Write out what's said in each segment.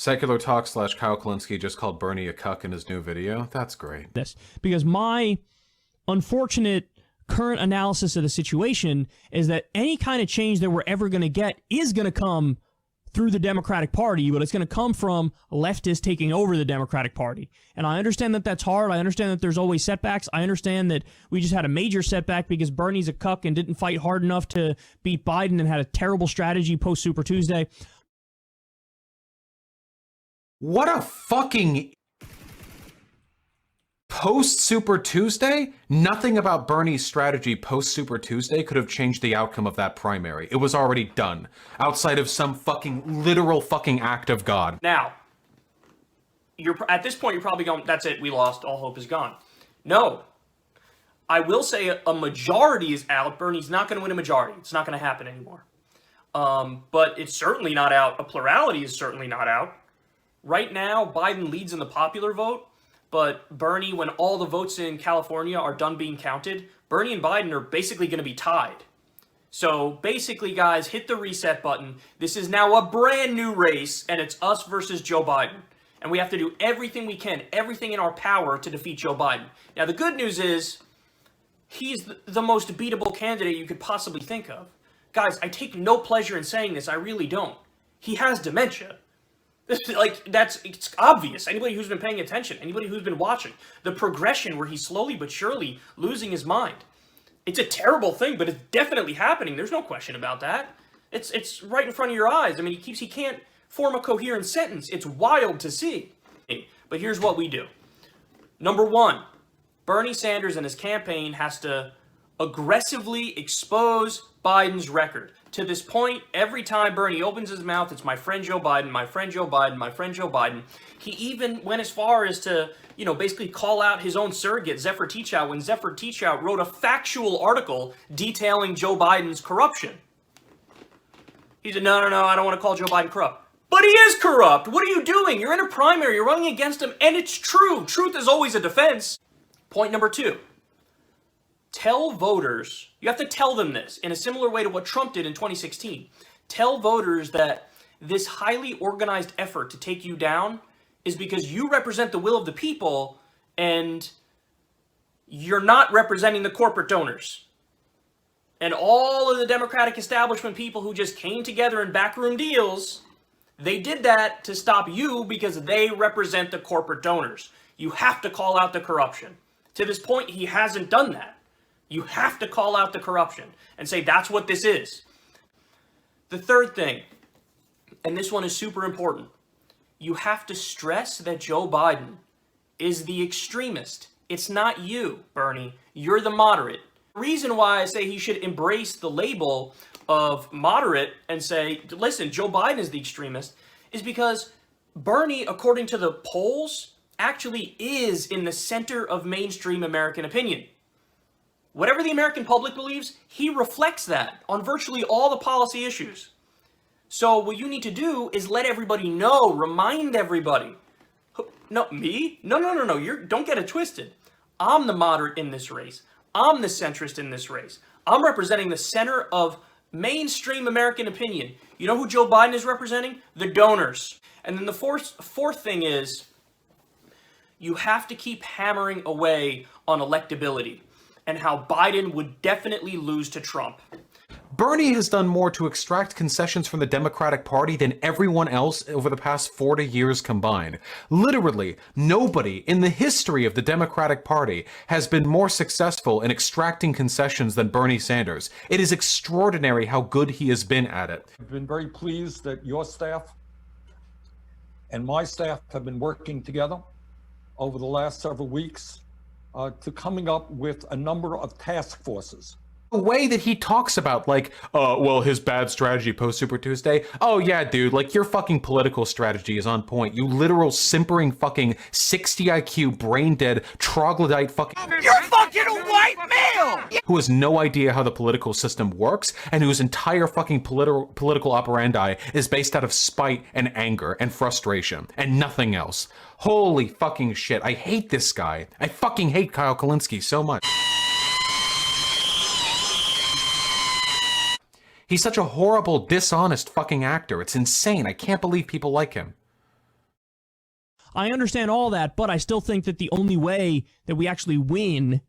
Secular Talk / Kyle Kalinske just called Bernie a cuck in his new video. That's great. This because my unfortunate current analysis of the situation is that any kind of change that we're ever going to get is going to come through the Democratic Party, but it's going to come from leftists taking over the Democratic Party. And I understand that that's hard. I understand that there's always setbacks. I understand that we just had a major setback because Bernie's a cuck and didn't fight hard enough to beat Biden and had a terrible strategy post Super Tuesday. What a fucking... Post-Super Tuesday? Nothing about Bernie's strategy post-Super Tuesday could have changed the outcome of that primary. It was already done. Outside of some fucking literal fucking act of God. Now, at this point, you're probably going, that's it, we lost, all hope is gone. No. I will say a majority is out. Bernie's not going to win a majority. It's not going to happen anymore. But it's certainly not out. A plurality is certainly not out. Right now, Biden leads in the popular vote. But Bernie, when all the votes in California are done being counted, Bernie and Biden are basically going to be tied. So basically, guys, hit the reset button. This is now a brand new race, and it's us versus Joe Biden. And we have to do everything we can, everything in our power to defeat Joe Biden. Now, the good news is he's the most beatable candidate you could possibly think of. Guys, I take no pleasure in saying this. I really don't. He has dementia. It's obvious. Anybody who's been paying attention, anybody who's been watching, the progression where he's slowly but surely losing his mind. It's a terrible thing, but it's definitely happening. There's no question about that. It's right in front of your eyes. I mean, he can't form a coherent sentence. It's wild to see. But here's what we do. Number one, Bernie Sanders and his campaign has to aggressively expose Biden's record. To this point, every time Bernie opens his mouth, it's my friend Joe Biden, my friend Joe Biden, my friend Joe Biden. He even went as far as to, basically call out his own surrogate, Zephyr Teachout, when Zephyr Teachout wrote a factual article detailing Joe Biden's corruption. He said, no, I don't want to call Joe Biden corrupt. But he is corrupt. What are you doing? You're in a primary. You're running against him, and it's true. Truth is always a defense. Point number two. Tell voters, you have to tell them this in a similar way to what Trump did in 2016. Tell voters that this highly organized effort to take you down is because you represent the will of the people and you're not representing the corporate donors. And all of the Democratic establishment people who just came together in backroom deals, they did that to stop you because they represent the corporate donors. You have to call out the corruption. To this point, he hasn't done that. You have to call out the corruption and say that's what this is. The third thing, and this one is super important, you have to stress that Joe Biden is the extremist. It's not you, Bernie. You're the moderate. The reason why I say he should embrace the label of moderate and say, listen, Joe Biden is the extremist, is because Bernie, according to the polls, actually is in the center of mainstream American opinion. Whatever the American public believes, he reflects that on virtually all the policy issues. So what you need to do is let everybody know, remind everybody. No, me? No. Don't get it twisted. I'm the moderate in this race. I'm the centrist in this race. I'm representing the center of mainstream American opinion. You know who Joe Biden is representing? The donors. And then the fourth thing is you have to keep hammering away on electability and how Biden would definitely lose to Trump. Bernie has done more to extract concessions from the Democratic Party than everyone else over the past 40 years combined. Literally, nobody in the history of the Democratic Party has been more successful in extracting concessions than Bernie Sanders. It is extraordinary how good he has been at it. I've been very pleased that your staff and my staff have been working together over the last several weeks to coming up with a number of task forces. The way that he talks about, well, his bad strategy post Super Tuesday. Oh yeah, dude, your fucking political strategy is on point. You literal simpering fucking 60 IQ brain dead troglodyte fucking. You're fucking a white male! Who has no idea how the political system works and whose entire fucking political operandi is based out of spite and anger and frustration and nothing else. Holy fucking shit. I hate this guy. I fucking hate Kyle Kalinske so much. He's such a horrible, dishonest fucking actor. It's insane. I can't believe people like him. I understand all that, but I still think that the only way that we actually win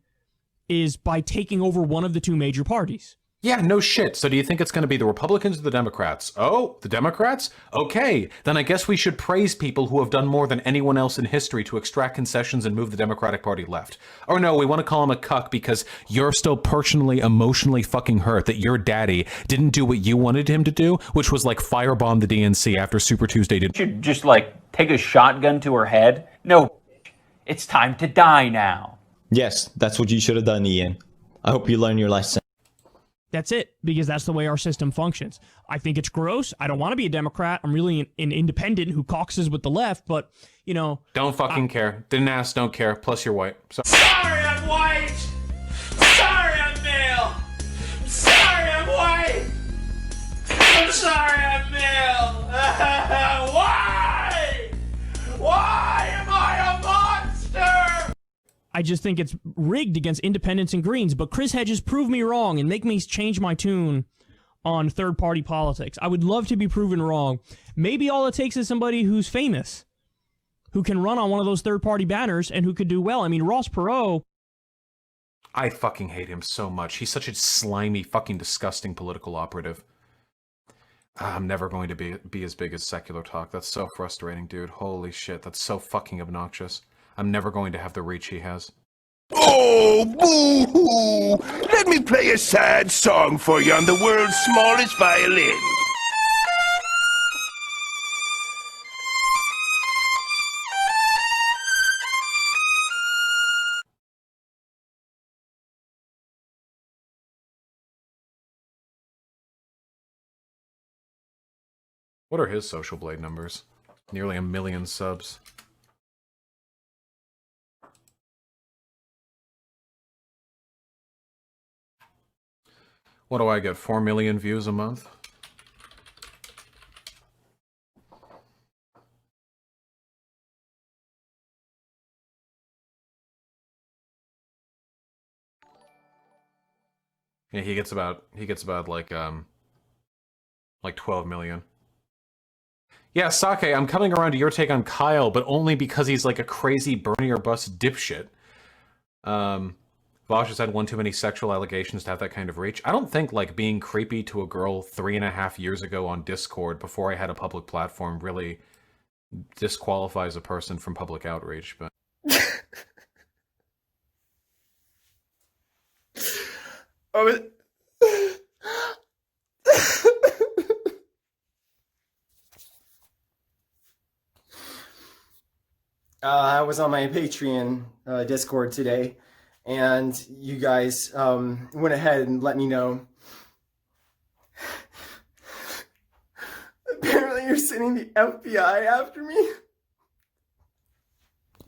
is by taking over one of the two major parties. Yeah, no shit. So do you think it's going to be the Republicans or the Democrats? Oh, the Democrats? Okay, then I guess we should praise people who have done more than anyone else in history to extract concessions and move the Democratic Party left. Or no, we want to call him a cuck because you're still personally, emotionally fucking hurt that your daddy didn't do what you wanted him to do, which was like firebomb the DNC after Super Tuesday did. Should just like take a shotgun to her head. No, it's time to die now. Yes, that's what you should have done, Ian. I hope you learn your lesson. That's it, because that's the way our system functions. I think it's gross. I don't want to be a Democrat. I'm really an independent who caucuses with the left, but, you know... Don't fucking care. Didn't ask, don't care. Plus you're white. So Sorry I'm white! Sorry I'm male! Sorry I'm white! I'm sorry I'm male! Why? Why am I a monster? I just think it's rigged against independents and Greens, but Chris Hedges, prove me wrong and make me change my tune on third-party politics. I would love to be proven wrong. Maybe all it takes is somebody who's famous, who can run on one of those third-party banners and who could do well. I mean, Ross Perot... I fucking hate him so much. He's such a slimy, fucking disgusting political operative. I'm never going to be as big as Secular Talk. That's so frustrating, dude. Holy shit, that's so fucking obnoxious. I'm never going to have the reach he has. Oh, boo-hoo! Let me play a sad song for you on the world's smallest violin. What are his Social Blade numbers? Nearly 1 million subs. What do I get? 4 million views a month? Yeah, he gets about like 12 million. Yeah, Sake, I'm coming around to your take on Kyle, but only because he's like a crazy Bernie or bust dipshit. Vaush has had one too many sexual allegations to have that kind of reach. I don't think like being creepy to a girl 3.5 years ago on Discord before I had a public platform really disqualifies a person from public outreach, but... I was on my Patreon Discord today, and you guys went ahead and let me know. Apparently you're sending the FBI after me.